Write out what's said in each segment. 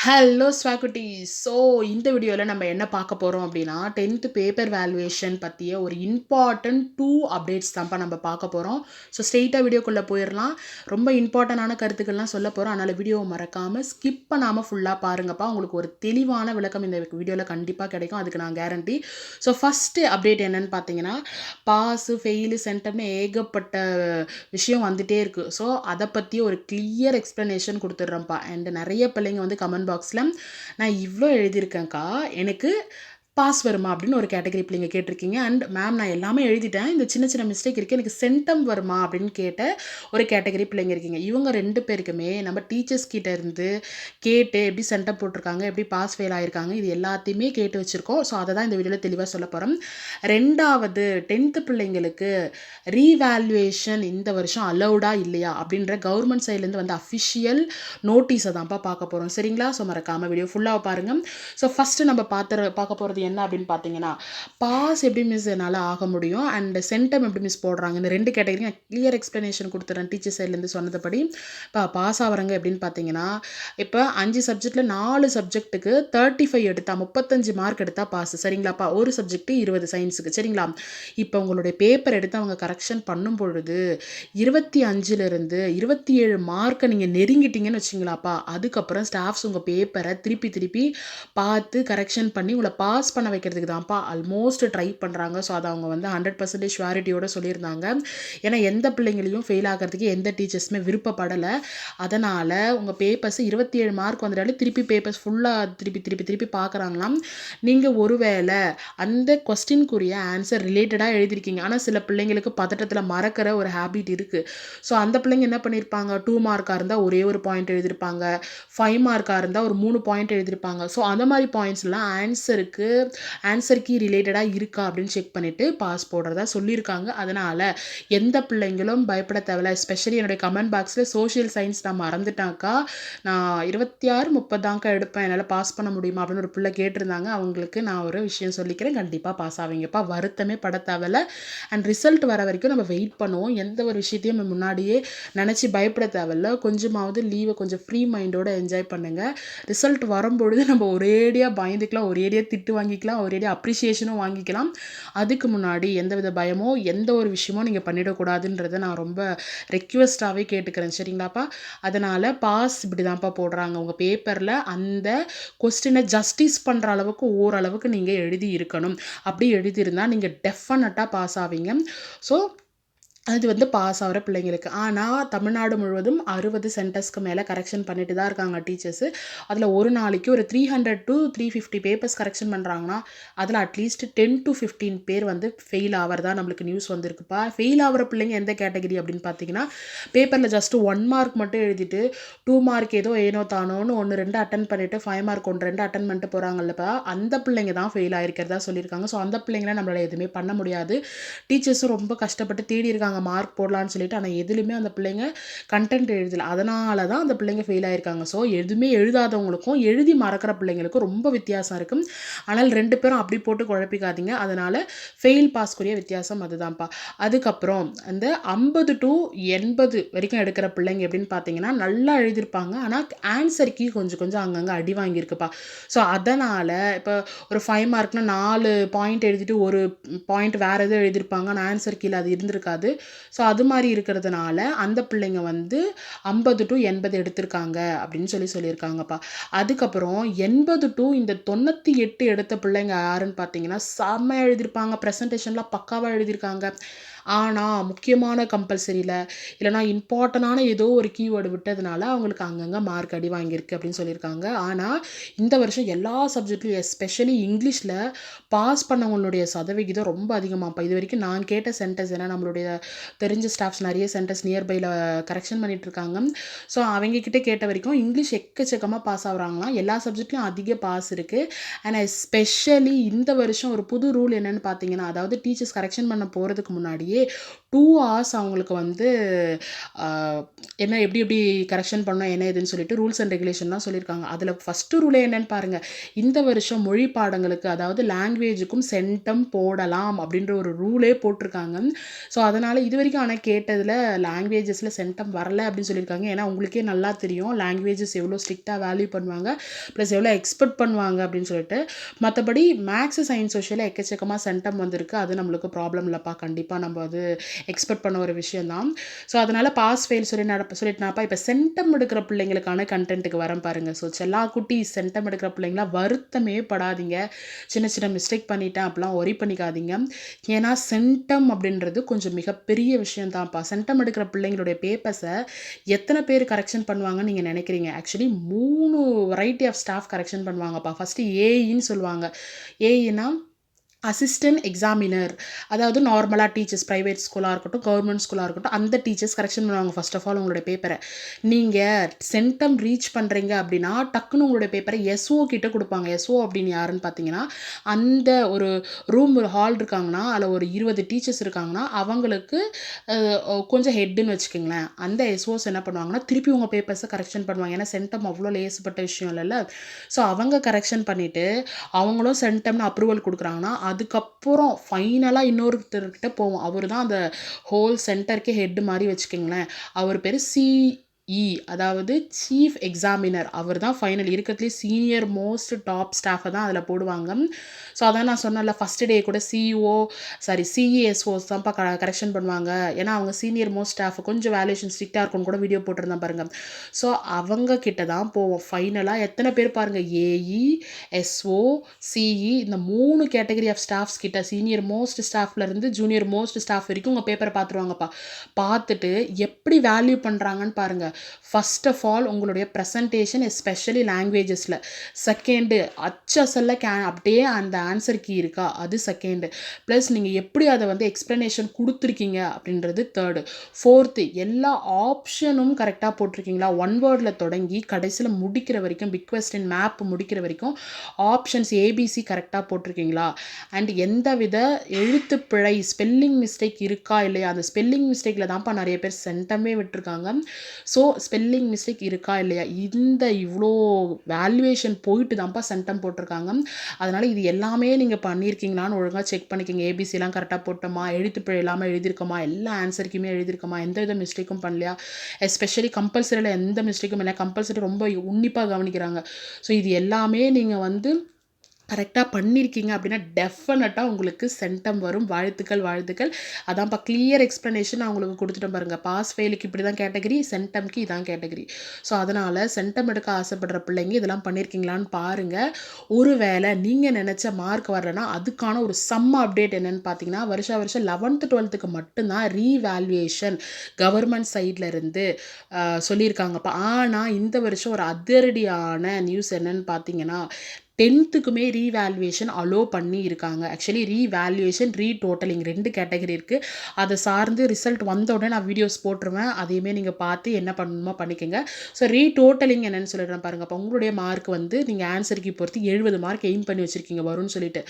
Hello ஸ்வாகுட்டீஸ். So இந்த வீடியோவில் நம்ம என்ன பார்க்க போகிறோம் அப்படின்னா 10th பேப்பர் வேல்யூவேஷன் பற்றிய ஒரு இம்பார்ட்டன்ட் 2 அப்டேட்ஸ் தான்ப்பா நம்ம பார்க்க போகிறோம். ஸோ ஸ்ட்ரெயிட்டாக வீடியோக்குள்ளே போயிடலாம். ரொம்ப இம்பார்ட்டண்டான கருத்துக்கள்லாம் சொல்ல போகிறோம். அதனால் வீடியோவை மறக்காமல் ஸ்கிப் பண்ணாமல் ஃபுல்லாக பாருங்கப்பா. உங்களுக்கு ஒரு தெளிவான விளக்கம் இந்த வீடியோவில் கண்டிப்பாக கிடைக்கும், அதுக்கு நான் கேரண்டி. ஸோ ஃபஸ்ட்டு அப்டேட் என்னன்னு பார்த்தீங்கன்னா, பாஸு ஃபெயிலு சென்டம்னு ஏகப்பட்ட விஷயம் வந்துகிட்டே இருக்குது. ஸோ அதை பற்றி ஒரு கிளியர் எக்ஸ்ப்ளனேஷன் கொடுத்துட்றேன்ப்பா. அண்ட் நிறைய பிள்ளைங்க வந்து கமெண்ட் பாக்ஸில் நான் இவ்வளோ எழுதியிருக்கேன்க்கா, எனக்கு பாஸ் வருமா அப்படின்னு ஒரு கேட்டகரி பிள்ளைங்க கேட்டிருக்கீங்க. அண்ட் மேம் நான் எல்லாமே எழுதிட்டேன், இந்த சின்ன சின்ன மிஸ்டேக் இருக்குது, எனக்கு சென்டம் வருமா அப்படின்னு கேட்ட ஒரு கேட்டகரி பிள்ளைங்க இருக்கீங்க. இவங்க 2 பேருக்குமே நம்ம டீச்சர்ஸ் கிட்ட இருந்து கேட்டு எப்படி சென்டம் போட்டிருக்காங்க, எப்படி பாஸ் ஃபெயில் ஆகிருக்காங்க, இது எல்லாத்தையுமே கேட்டு வச்சுருக்கோம். ஸோ அதை தான் இந்த வீடியோவில் தெளிவாக சொல்ல போகிறோம். 2வது 10th பிள்ளைங்களுக்கு ரீவேல்யூவேஷன் இந்த வருஷம் அலௌடா இல்லையா அப்படின்ற கவர்மெண்ட் சைட்லேருந்து வந்து அஃபிஷியல் நோட்டீஸை தான்ப்பா பார்க்க போகிறோம். சரிங்களா? ஸோ மறக்காமல் வீடியோ ஃபுல்லாக பாருங்கள். ஸோ ஃபஸ்ட்டு நம்ம பார்க்க போகிறது என்ன அப்படின்னு பார்த்தீங்கன்னா, பாஸ் எப்படி மிஸ் என்னால் ஆக முடியும் அண்ட் சென்டம் எப்படி மிஸ் போடுறாங்க, இந்த 2 கேட்டகரி நான் கிளியர் எக்ஸ்ப்ளனேஷன் கொடுத்துறேன் டீச்சர் சைட்லேருந்து சொன்னதுபடி. இப்போ பாஸ் ஆகிறவங்க எப்படின்னு பார்த்தீங்கன்னா, இப்போ 5 சப்ஜெக்டில் 4 சப்ஜெக்ட்டுக்கு 35 எடுத்தால் 35 மார்க் எடுத்தால் பாஸ். சரிங்களாப்பா? ஒரு சப்ஜெக்ட்டு 20 சயின்ஸுக்கு. சரிங்களா? இப்போ உங்களுடைய பேப்பர் எடுத்து அவங்க கரெக்ஷன் பண்ணும் பொழுது 25லிருந்து 27 மார்க்கை நீங்கள் நெருங்கிட்டீங்கன்னு வச்சிங்களாப்பா, அதுக்கப்புறம் ஸ்டாஃப்ஸ் உங்கள் பேப்பரை திருப்பி பார்த்து கரெக்ஷன் பண்ணி உங்களை பாஸ் பண்ண வைக்கிறதுக்கு தான்ப்பா ஆல்மோஸ்ட் ட்ரை பண்ணுறாங்க. ஸோ அதை அவங்க வந்து 100% ஷுவாரிட்டியோடு சொல்லியிருந்தாங்க. ஏன்னா எந்த பிள்ளைங்களையும் ஃபெயில் ஆகிறதுக்கு எந்த டீச்சர்ஸுமே விருப்பப்படலை. அதனால் உங்கள் பேப்பர்ஸ் 27 மார்க் வந்துட்டாலே திருப்பி பேப்பர்ஸ் ஃபுல்லாக திருப்பி பார்க்குறாங்களாம். நீங்கள் ஒருவேளை அந்த கொஸ்டின்குரிய ஆன்சர் ரிலேட்டடாக எழுதியிருக்கீங்க, ஆனால் சில பிள்ளைங்களுக்கு பதட்டத்தில் மறக்கிற ஒரு ஹேபிட் இருக்குது. ஸோ அந்த பிள்ளைங்க என்ன பண்ணியிருப்பாங்க, 2 மார்க்காக இருந்தால் ஒரே ஒரு பாயிண்ட் எழுதியிருப்பாங்க, 5 மார்க்காக இருந்தால் ஒரு 3 பாயிண்ட் எழுதியிருப்பாங்க. ஸோ அந்த மாதிரி பாயிண்ட்ஸ்லாம் ஆன்சர் கீ ரிலேட்டடாக இருக்கா அப்படின்னு செக் பண்ணிவிட்டு பாஸ் போடுறதா சொல்லியிருக்காங்க. அதனால் எந்த பிள்ளைங்களும் பயப்பட தேவையில்ல. எஸ்பெஷலி என்னுடைய கமெண்ட் பாக்ஸில் சோஷியல் சயின்ஸ் நான் மறந்துட்டாக்கா, நான் 26 30 எடுப்பேன், என்னால் பாஸ் பண்ண முடியுமா அப்படின்னு ஒரு பிள்ளை கேட்டிருந்தாங்க. அவங்களுக்கு நான் ஒரு விஷயம் சொல்லிக்கிறேன், கண்டிப்பாக பாஸ் ஆவீங்கப்பா, வருத்தமே பட தேவையில்ல. அண்ட் ரிசல்ட் வர வரைக்கும் நம்ம வெயிட் பண்ணுவோம். எந்த ஒரு விஷயத்தையும் நம்ம முன்னாடியே நினச்சி பயப்பட தேவையில்ல. கொஞ்சமாவது லீவை கொஞ்சம் ஃப்ரீ மைண்டோடு என்ஜாய் பண்ணுங்கள். ரிசல்ட் வரும்பொழுது நம்ம ஒரேடியாக பயந்துக்கலாம், ஒரேடியாக திட்டு வாங்கிக்கலாம், ஒரேடியாக அப்ரிஷியேஷனும் வாங்கிக்கலாம். அதுக்கு முன்னாடி எந்தவித பயமோ எந்த ஒரு விஷயமோ நீங்கள் பண்ணிடக்கூடாதுன்றதை நான் ரொம்ப ரெக்வெஸ்ட்டாகவே கேட்டுக்கிறேன். சரிங்களாப்பா? அதனால் பாஸ் இப்படி தான்ப்பா போடுறாங்க. உங்கள் பேப்பரில் அந்த கொஸ்டினை ஜஸ்டிஸ் பண்ணுற அளவுக்கு ஓரளவுக்கு நீங்கள் எழுதி இருக்கணும். அப்படி எழுதியிருந்தால் நீங்கள் டெஃபினட்டாக பாஸ் ஆவீங்க. ஸோ அது வந்து பாஸ் ஆகிற பிள்ளைங்களுக்கு. ஆனால் தமிழ்நாடு முழுவதும் 60 சென்டர்ஸ்க்கு மேலே கரெக்ஷன் பண்ணிட்டு தான் இருக்காங்க டீச்சர்ஸு. அதில் ஒரு நாளைக்கு ஒரு 300 to 350 பேப்பர்ஸ் கரெக்ஷன் பண்ணுறாங்கன்னா, அதில் அட்லீஸ்ட் 10 to 15 பேர் வந்து ஃபெயில் ஆகிறதா நம்மளுக்கு நியூஸ் வந்திருக்குப்பா. ஃபெயில் ஆகிற பிள்ளைங்க எந்த கேட்டகரி அப்படின்னு பார்த்தீங்கன்னா, பேப்பரில் ஜஸ்ட்டு 1 மார்க் மட்டும் எழுதிட்டு 2 மார்க் ஏனோ தானோன்னு 1 2 அட்டன் பண்ணிவிட்டு 5 மார்க் 1 2 அட்டன் பண்ணிட்டு போகிறாங்கல்லப்பா, அந்த பிள்ளைங்க தான் ஃபெயில் ஆகிருக்கிறதா சொல்லியிருக்காங்க. ஸோ அந்த பிள்ளைங்களை நம்மளால் எதுவுமே பண்ண முடியாது. டீச்சர்ஸும் ரொம்ப கஷ்டப்பட்டு தேடி இருக்காங்க மார்க் போடலான்னு சொல்லிட்டு, ஆனால் எதுலையுமே அந்த பிள்ளைங்க கண்டென்ட் எழுதலை. அதனால தான் அந்த பிள்ளைங்க ஃபெயில் ஆகிருக்காங்க. ஸோ எதுவுமே எழுதாதவங்களுக்கும் எழுதி மறக்கிற பிள்ளைங்களுக்கும் ரொம்ப வித்தியாசம் இருக்குது. ஆனால் 2 பேரும் அப்படி போட்டு குழப்பிக்காதீங்க. அதனால் ஃபெயில் பாஸ்க்குரிய வித்தியாசம் அதுதான்ப்பா. அதுக்கப்புறம் அந்த 50 to 80 வரைக்கும் எடுக்கிற பிள்ளைங்க எப்படின்னு பார்த்தீங்கன்னா, நல்லா எழுதியிருப்பாங்க, ஆனால் ஆன்சர் கீ கொஞ்சம் அங்கங்கே அடி வாங்கியிருக்குப்பா. ஸோ அதனால் இப்போ ஒரு 5 மார்க்னா 4 பாயிண்ட் எழுதிட்டு ஒரு பாயிண்ட் வேறு எதுவும் எழுதியிருப்பாங்க, ஆனால் ஆன்சர் கீழே அது இருந்திருக்காது. ஸோ அது மாதிரி இருக்கிறதுனால அந்த பிள்ளைங்க வந்து 50 to 80 எடுத்திருக்காங்க அப்படின்னு சொல்லியிருக்காங்கப்பா. அதுக்கப்புறம் 80 to இந்த 98 எடுத்த பிள்ளைங்க யாருன்னு பார்த்தீங்கன்னா, செம்மையாக எழுதியிருப்பாங்க, ப்ரெசன்டேஷன்லாம் பக்காவாக எழுதியிருக்காங்க. ஆனால் முக்கியமான கம்பல்சரியில் இல்லைனா இம்பார்ட்டண்டான ஏதோ ஒரு கீவேர்டு விட்டதுனால அவங்களுக்கு அங்கங்கே மார்க் அடி வாங்கியிருக்கு அப்படின்னு சொல்லியிருக்காங்க. ஆனால் இந்த வருஷம் எல்லா சப்ஜெக்ட்லையும் எஸ்பெஷலி இங்கிலீஷில் பாஸ் பண்ணவங்களுடைய சதவிகிதம் ரொம்ப அதிகமாகப்பா. இது வரைக்கும் நான் கேட்ட சென்டர்ஸ், ஏன்னா நம்மளுடைய தெரிஞ்ச ஸ்டாஃப்ஸ் நிறைய சென்டர்ஸ் நியர்பையில் கரெக்ஷன் பண்ணிகிட்ருக்காங்க. ஸோ அவங்கக்கிட்ட கேட்ட வரைக்கும் இங்கிலீஷ் எக்கச்சக்கமாக பாஸ் ஆகுறாங்களாம். எல்லா சப்ஜெக்ட்லையும் அதிக பாஸ் இருக்குது. அண்ட் எஸ்பெஷலி இந்த வருஷம் ஒரு புது ரூல் என்னென்னு பார்த்தீங்கன்னா, அதாவது டீச்சர்ஸ் கரெக்ஷன் பண்ண போகிறதுக்கு முன்னாடியே 2 ஹார்ஸ் அவங்களுக்கு வந்து என்ன எப்படி எப்படி கரெக்ஷன் பண்ணணும் என்ன ஏதுன்னு சொல்லிட்டு ரூல்ஸ் அண்ட் ரெகுலேஷன்லாம் சொல்லியிருக்காங்க. அதில் ஃபஸ்ட்டு ரூலே என்னன்னு பாருங்கள். இந்த வருஷம் மொழி பாடங்களுக்கு அதாவது லாங்குவேஜுக்கும் சென்டம் போடலாம் அப்படின்ற ஒரு ரூலே போட்டிருக்காங்க. ஸோ அதனால் இது வரைக்கும் ஆனால் கேட்டதில் லாங்குவேஜஸில் சென்டம் வரல அப்படின்னு சொல்லியிருக்காங்க. ஏன்னா உங்களுக்கே நல்லா தெரியும் லாங்குவேஜஸ் எவ்வளோ ஸ்ட்ரிக்டாக வேல்யூ பண்ணுவாங்க, ப்ளஸ் எவ்வளோ எக்ஸ்பெக்ட் பண்ணுவாங்க அப்படின்னு சொல்லிட்டு. மற்றபடி மேக்ஸு சயின்ஸ் சோஷியலில் எக்கச்சக்கமாக சென்டம் வந்திருக்கு. அது நம்மளுக்கு ப்ராப்ளம் இல்லைப்பா, கண்டிப்பாக நம்ம அது எக்ஸ்பெக்ட் பண்ண ஒரு விஷயந்தான். ஸோ அதனால் பாஸ் ஃபெயில் சொல்லிட்டுனாப்பா இப்போ சென்டம் எடுக்கிற பிள்ளைங்களுக்கான கண்டென்ட்டுக்கு வரேன் பாருங்கள். ஸோ செல்லா குட்டி சென்டம் எடுக்கிற பிள்ளைங்களா வருத்தமே படாதீங்க. சின்ன சின்ன மிஸ்டேக் பண்ணிட்டேன் அப்படிலாம் ஒரி பண்ணிக்காதீங்க. ஏன்னா சென்டம் அப்படின்றது கொஞ்சம் மிகப்பெரிய விஷயந்தான்ப்பா. சென்டம் எடுக்கிற பிள்ளைங்களுடைய பேப்பர்ஸை எத்தனை பேர் கரெக்ஷன் பண்ணுவாங்கன்னு நீங்கள் நினைக்கிறீங்க? Actually 3 variety of staff correction பண்ணுவாங்கப்பா. ஃபஸ்ட்டு ஏஇன்னு சொல்லுவாங்க. ஏஇனா அசிஸ்டன்ட் எக்ஸாமினர், அதாவது நார்மலாக டீச்சர்ஸ் ப்ரைவேட் ஸ்கூலாக இருக்கட்டும் கவர்மெண்ட் ஸ்கூலாக இருக்கட்டும் அந்த டீச்சர்ஸ் கரெக்ஷன் பண்ணுவாங்க. ஃபர்ஸ்ட் ஆஃப் ஆல் உங்களுடைய பேப்பரை நீங்கள் சென்டம் ரீச் பண்ணுறீங்க அப்படின்னா டக்குன்னு உங்களுடைய பேப்பரை எஸ்ஓ கிட்ட கொடுப்பாங்க. எஸ்ஓ அப்படின்னு யாருன்னு பார்த்தீங்கன்னா அந்த ஒரு ரூம் ஒரு ஹால் இருக்காங்கன்னா அதில் ஒரு 20 டீச்சர்ஸ் இருக்காங்கன்னா அவங்களுக்கு கொஞ்சம் ஹெட்டுன்னு வச்சுக்கோங்களேன். அந்த எஸ்ஓஸ் என்ன பண்ணுவாங்கன்னா திருப்பி உங்கள் பேப்பர்ஸை கரெக்ஷன் பண்ணுவாங்க. ஏன்னா சென்டம் அவ்வளோ லேசுப்பட்ட விஷயம் இல்லைல்ல. ஸோ அவங்க கரெக்ஷன் பண்ணிவிட்டு அவங்களும் சென்டம்னு அப்ரூவல் கொடுக்குறாங்கன்னா அதுக்கப்புறம் ஃபைனலாக இன்னொருத்தர்கிட்ட போவோம். அவர் தான் அந்த ஹோல் சென்டருக்கே ஹெட்டு மாதிரி வச்சுக்கிங்களேன். அவர் பேர் அதாவது சீஃப் எக்ஸாமினர். அவர் தான் ஃபைனல் இருக்கிறதுலே சீனியர் மோஸ்ட் டாப் ஸ்டாஃபை தான் அதில் போடுவாங்க. ஸோ அதான் நான் சொன்னேன்ல ஃபஸ்ட்டு டே கூட சிஇஎஸ்ஓஸ் தான்ப்பா கரெக்ஷன் பண்ணுவாங்க. ஏன்னா அவங்க சீனியர் மோஸ்ட் ஸ்டாஃப் கொஞ்சம் வேல்யூஷன் ஸ்ட்ரிக்டாக இருக்கும்னு கூட வீடியோ போட்டிருந்தேன் பாருங்கள். ஸோ அவங்க கிட்ட தான் போவோம் ஃபைனலாக. எத்தனை பேர் பாருங்கள், ஏஇ, எஸ்ஓ, சிஇ இந்த 3 கேட்டகரி ஆஃப் ஸ்டாஃப்ஸ் கிட்ட சீனியர் மோஸ்ட் ஸ்டாஃப்லேருந்து ஜூனியர் மோஸ்ட் ஸ்டாஃப் வரைக்கும் உங்கள் பேப்பரை பார்த்துருவாங்கப்பா. பார்த்துட்டு எப்படி வேல்யூ பண்ணுறாங்கன்னு பாருங்கள். ஃபர்ஸ்ட் ஆஃப் ஆல் உங்களுடைய ப்ரெசன்டேஷன் எஸ்பெஷலி லாங்குவேஜஸில். செகண்டு அச்சசல்ல அப்படியே அந்த ஆன்சர் கீ இருக்கா அது செகண்டு. ப்ளஸ் நீங்கள் எப்படி அதை வந்து எக்ஸ்ப்ளனேஷன் கொடுத்துருக்கீங்க அப்படின்றது தேர்டு. ஃபோர்த்து எல்லா ஆப்ஷனும் கரெக்டாக போட்டிருக்கீங்களா. ஒன் வேர்டில் தொடங்கி கடைசியில் முடிக்கிற வரைக்கும் பிக் கொஸ்டின் மேப் முடிக்கிற வரைக்கும் ஆப்ஷன்ஸ் ஏபிசி கரெக்டாக போட்டிருக்கீங்களா. அண்ட் எந்த வித எழுத்து பிழை ஸ்பெல்லிங் மிஸ்டேக் இருக்கா இல்லையா. அந்த ஸ்பெல்லிங் மிஸ்டேக்கில் தான்ப்பா நிறைய பேர் சென்டமே விட்டுருக்காங்க. ஸோ ஸ்பெல்லிங் மிஸ்டேக் இருக்கா இல்லையா, இந்த இவ்வளோ வேல்யூவேஷன் போயிட்டு தான்ப்பா சென்டம் போட்டிருக்காங்க. அதனால் இது எல்லாமே நீங்கள் பண்ணியிருக்கீங்களான்னு ஒழுங்காக செக் பண்ணிக்கோங்க. ஏபிசிலாம் கரெக்டாக போட்டோமா, எழுத்துப்பிழை இல்லாமல் எழுதியிருக்கோமா, எல்லா ஆன்சருக்குமே எழுதியிருக்கோமா, எந்த வித மிஸ்டேக்கும் பண்ணலையா. எஸ்பெஷலி கம்பல்சரியில் எந்த மிஸ்டேக்கும் இல்லை. கம்பல்சரி ரொம்ப உன்னிப்பாக கவனிக்கிறாங்க. ஸோ இது எல்லாமே நீங்கள் வந்து கரெக்டாக பண்ணியிருக்கீங்க அப்படின்னா டெஃபினட்டாக உங்களுக்கு சென்டம் வரும். வாழ்த்துக்கள். அதான்ப்பா கிளியர் எக்ஸ்ப்ளனேஷன் நான் உங்களுக்கு கொடுத்துட்டேன் பாருங்கள். பாஸ் ஃபெயிலுக்கு இப்படி தான் கேட்டகரி, சென்டம்க்கு இதான் கேட்டகரி. ஸோ அதனால் சென்டம் எடுக்க ஆசைப்படுற பிள்ளைங்க இதெல்லாம் பண்ணியிருக்கீங்களான்னு பாருங்கள். ஒருவேளை நீங்கள் நினச்ச மார்க் வரலன்னா அதுக்கான ஒரு அப்டேட் என்னென்னு பார்த்தீங்கன்னா வருஷம் 11th 12th மட்டும்தான் ரீவேல்யூவேஷன் கவர்மெண்ட் சைடில் இருந்து சொல்லியிருக்காங்கப்பா. ஆனால் இந்த வருஷம் ஒரு அதிரடியான நியூஸ் என்னன்னு பார்த்தீங்கன்னா 10th ரீவேல்யூவேஷன் அலோ பண்ணி இருக்காங்க. ஆக்சுவலி ரீவேல்யூவேஷன் ரீடோட்டலிங் 2 கேட்டகரி இருக்குது. அதை சார்ந்து ரிசல்ட் வந்த உடனே நான் வீடியோஸ் போட்டுருவேன். அதையுமே நீங்கள் பார்த்து என்ன பண்ணணுமோ பண்ணிக்கோங்க. ஸோ ரீடோட்டலிங் என்னென்னு சொல்லிடுறேன் பாருங்கள். அப்போ உங்களுடைய மார்க் வந்து நீங்கள் ஆன்சருக்கு பொறுத்து 70 மார்க் எய்ம் பண்ணி வச்சுருக்கீங்க வரும்னு சொல்லிட்டு.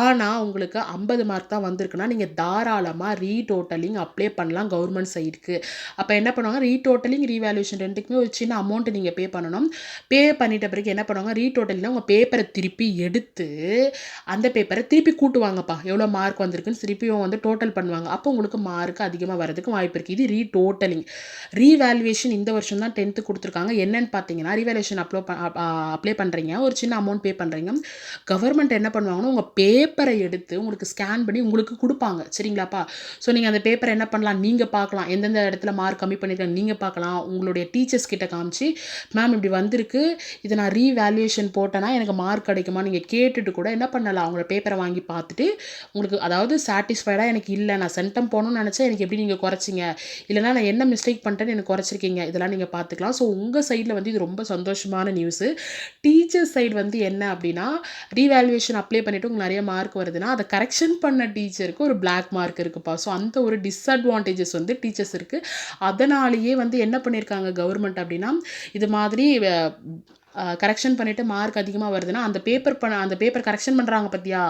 ஆனால் உங்களுக்கு 50 மார்க் தான் வந்திருக்குன்னா நீங்கள் தாராளமாக ரீடோட்டலிங் அப்ளை பண்ணலாம் கவர்மெண்ட் சைடுக்கு. அப்போ என்ன பண்ணுவாங்க, ரீடோட்டலிங் ரீவேல்யூவேஷன் 2க்குமே ஒரு சின்ன அமௌண்ட் நீங்கள் பே பண்ணணும். பே பண்ணிட்ட பிறகு என்ன பண்ணுவாங்க, ரீடோட்டலிங்னா உங்கள் பேப்பரை திருப்பி எடுத்து அந்த பேப்பரை திருப்பி கூட்டுவாங்கப்பா. எவ்வளோ மார்க் வந்திருக்குன்னு திருப்பியும் வந்து டோட்டல் பண்ணுவாங்க. அப்போ உங்களுக்கு மார்க் அதிகமாக வரதுக்கு வாய்ப்பு இருக்குது. இது ரீடோட்டலிங். ரீவேல்யூவேஷன் இந்த வருஷம் தான் 10th கொடுத்துருக்காங்க. என்னன்னு பார்த்தீங்கன்னா ரீவேல்யூவேஷன் அப்ளை பண்ணுறீங்க, ஒரு சின்ன அமௌண்ட் பே பண்ணுறீங்க. கவர்மெண்ட் என்ன பண்ணுவாங்கன்னா உங்கள் பேப்பரை எடுத்து உங்களுக்கு ஸ்கேன் பண்ணி உங்களுக்கு கொடுப்பாங்க. சரிங்களாப்பா. ஸோ நீங்கள் அந்த பேப்பரை என்ன பண்ணலாம், நீங்கள் பார்க்கலாம். எந்தெந்த இடத்துல மார்க் கம்மி பண்ணியிருக்காங்க நீங்கள் பார்க்கலாம். உங்களுடைய டீச்சர்ஸ் கிட்ட காமிச்சு மேம் இப்படி வந்திருக்கு, இதை நான் ரீவேல்யூவேஷன் போட்டேன்னா எனக்கு மார்க் கிடைக்குமா நீங்கள் கேட்டுட்டு கூட என்ன பண்ணலாம், அவங்களோட பேப்பரை வாங்கி பார்த்துட்டு உங்களுக்கு அதாவது சாட்டிஸ்ஃபைடாக எனக்கு இல்லை நான் சென்டம் போகணும்னு நினச்சேன் எனக்கு எப்படி நீங்கள் குறைச்சிங்க, இல்லைனா நான் என்ன மிஸ்டேக் பண்ணிட்டேன்னு எனக்கு குறைச்சிருக்கீங்க, இதெல்லாம் நீங்கள் பார்த்துக்கலாம். ஸோ உங்கள் சைடில் வந்து இது ரொம்ப சந்தோஷமான நியூஸு. டீச்சர்ஸ் சைடு வந்து என்ன அப்படின்னா ரீவேல்யூவேஷன் அப்ளை பண்ணிவிட்டு உங்களுக்கு நிறைய மார்க் வருதுன்னா அதை கரெக்ஷன் பண்ண டீச்சருக்கு ஒரு பிளாக் மார்க் இருக்குப்பா. ஸோ அந்த ஒரு டிஸ்அட்வான்டேஜஸ் வந்து டீச்சர்ஸ் இருக்குது. அதனாலேயே வந்து என்ன பண்ணியிருக்காங்க கவர்மெண்ட் அப்படின்னா இது மாதிரி கரெக்ஷன் பண்ணிவிட்டு மார்க் அதிகமாக வருதுன்னா அந்த பேப்பர் கரெக்ஷன் பண்ணுறாங்க பார்த்தியா,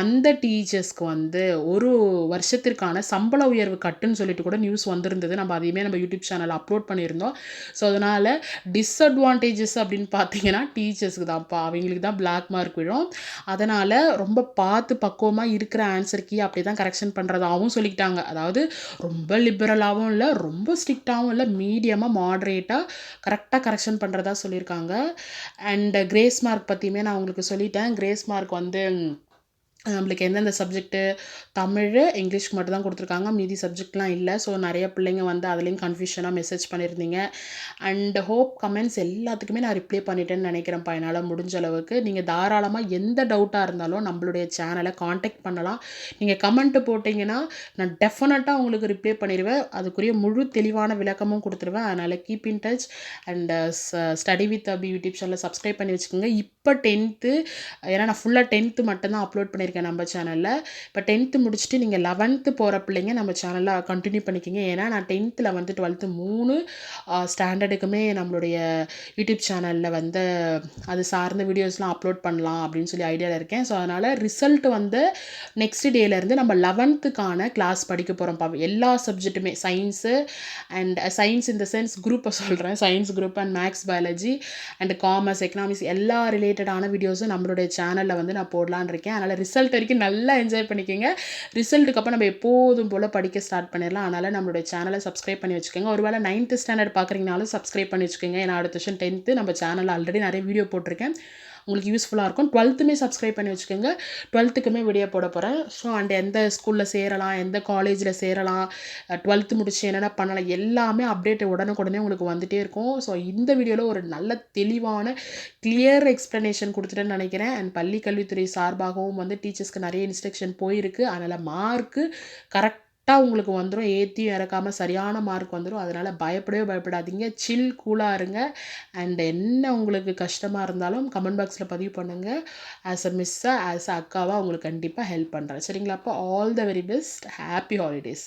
அந்த டீச்சர்ஸ்க்கு வந்து ஒரு வருஷத்திற்கான சம்பள உயர்வு கட்டுன்னு சொல்லிட்டு கூட நியூஸ் வந்திருந்தது. நம்ம அதையுமே நம்ம யூடியூப் சேனலில் அப்லோட் பண்ணியிருந்தோம். ஸோ அதனால் டிஸ்அட்வான்டேஜஸ் அப்படின்னு பார்த்தீங்கன்னா டீச்சர்ஸுக்கு தான்ப்பா, அவங்களுக்கு தான் பிளாக் மார்க் விழும். அதனால் ரொம்ப பார்த்து பக்குவமாக இருக்கிற ஆன்சர் கீ அப்படி தான் கரெக்ஷன் பண்ணுறதாகவும் சொல்லிக்கிட்டாங்க. அதாவது ரொம்ப லிபரலாகவும் இல்லை, ரொம்ப ஸ்ட்ரிக்டாகவும் இல்லை, மீடியமாக மாட்ரேட்டாக கரெக்டாக கரெக்ஷன் பண்ணுறதா சொல்லியிருக்காங்க. அண்ட் கிரேஸ் மார்க் பற்றியுமே நான் உங்களுக்கு சொல்லிட்டேன். கிரேஸ் மார்க் வந்து நம்மளுக்கு எந்தெந்த சப்ஜெக்ட்டு தமிழ், இங்கிலீஷ்க்கு மட்டும் தான் கொடுத்துருக்காங்க. மீதி சப்ஜெக்ட்லாம் இல்லை. ஸோ நிறைய பிள்ளைங்க வந்து அதுலேயும் கன்ஃபியூஷனாக மெசேஜ் பண்ணியிருந்தீங்க. அண்ட் ஹோப் கமெண்ட்ஸ் எல்லாத்துக்குமே நான் ரிப்ளை பண்ணிட்டேன்னு நினைக்கிறேன்ப்பா, என்னால் முடிஞ்ச அளவுக்கு. நீங்கள் தாராளமாக எந்த டவுட்டாக இருந்தாலும் நம்மளுடைய சேனலை காண்டாக்ட் பண்ணலாம். நீங்கள் கமெண்ட்டு போட்டிங்கன்னா நான் டெஃபினட்டாக உங்களுக்கு ரிப்ளை பண்ணிடுவேன். அதுக்குரிய முழு தெளிவான விளக்கமும் கொடுத்துருவேன். அதனால் keep in touch and study with Abi YouTube சேனலை சப்ஸ்கிரைப் பண்ணி வச்சுக்கோங்க. இப்போ 10th, ஏன்னா நான் ஃபுல்லாக 10th மட்டும்தான் அப்லோட் பண்ணியிருக்கேன் நம்ம சேனலில். இப்போ 10th முடிச்சுட்டு நீங்கள் 11th போகிற பிள்ளைங்க நம்ம சேனலில் கண்டினியூ பண்ணிக்கிங்க. ஏன்னா நான் 10th, 11th, 12th 3 ஸ்டாண்டர்டுக்குமே நம்மளுடைய யூடியூப் சேனலில் வந்து அது சார்ந்த வீடியோஸ்லாம் அப்லோட் பண்ணலாம் அப்படின்னு சொல்லி ஐடியாவில் இருக்கேன். ஸோ அதனால் ரிசல்ட் வந்து நெக்ஸ்ட் டேலேருந்து நம்ம 11th கிளாஸ் படிக்க போகிறோம்ப்பா. எல்லா சப்ஜெக்ட்டுமே சயின்ஸு அண்ட் சயின்ஸ் இந்த சென்ஸ் குரூப்பை சொல்கிறேன், science group and maths, biology and commerce, economics எல்லா ரிலேட்டடான வீடியோஸும் நம்மளுடைய சேனலில் வந்து நான் போடலான்னு இருக்கேன். அதனால் ரிசல்ட் வரைக்கும் நல்லா என்ஜாய் பண்ணிக்கோங்க. ரிசல்ட்டுக்கு அப்புறம் நம்ம எப்போதும் போல் படிக்க ஸ்டார்ட் பண்ணிடலாம். அதனால் நம்மளுடைய சேனலை சப்ஸ்கிரைப் பண்ணி வச்சுக்கோங்க. ஒருவேளை 9th ஸ்டாண்டர்ட் பார்க்குறீங்கனாலும் சப்ஸ்கிரைப் பண்ணி வச்சுக்கோங்க. ஏன்னா அடுத்த வருஷம் 10th நம்ம சேனலில் ஆல்ரெடி நிறைய வீடியோ போட்டிருக்கேன், உங்களுக்கு யூஸ்ஃபுல்லாக இருக்கும். 12th சப்ஸ்கிரைப் பண்ணி வச்சுக்கோங்க. 12th வீடியோ போட போகிறேன். ஸோ அண்ட் எந்த ஸ்கூலில் சேரலாம், எந்த காலேஜில் சேரலாம், 12th முடிச்சு என்னென்ன பண்ணலாம், எல்லாமே அப்டேட் உடனுக்குடனே உங்களுக்கு வந்துகிட்டே இருக்கும். ஸோ இந்த வீடியோவில் ஒரு நல்ல தெளிவான கிளியர் எக்ஸ்ப்ளனேஷன் கொடுத்துட்டேன்னு நினைக்கிறேன். அண்ட் பள்ளி கல்வித்துறை சார்பாகவும் வந்து டீச்சர்ஸ்க்கு நிறைய இன்ஸ்ட்ரக்ஷன் போயிருக்கு. அதனால் மார்க்கு கரெக்டாக உங்களுக்கு வந்துடும். ஏற்றியும் இறக்காமல் சரியான மார்க் வந்துடும். அதனால் பயப்படாதீங்க. சில் கூலாக இருங்க. அண்ட் என்ன உங்களுக்கு கஷ்டமாக இருந்தாலும் கமெண்ட் பாக்ஸில் பதிவு பண்ணுங்கள். ஆஸ் அ மிஸ்ஸாக, ஆஸ் அ அக்காவாக உங்களுக்கு கண்டிப்பாக ஹெல்ப் பண்ணுறேன். சரிங்களா? அப்போ all the very best. Happy holidays.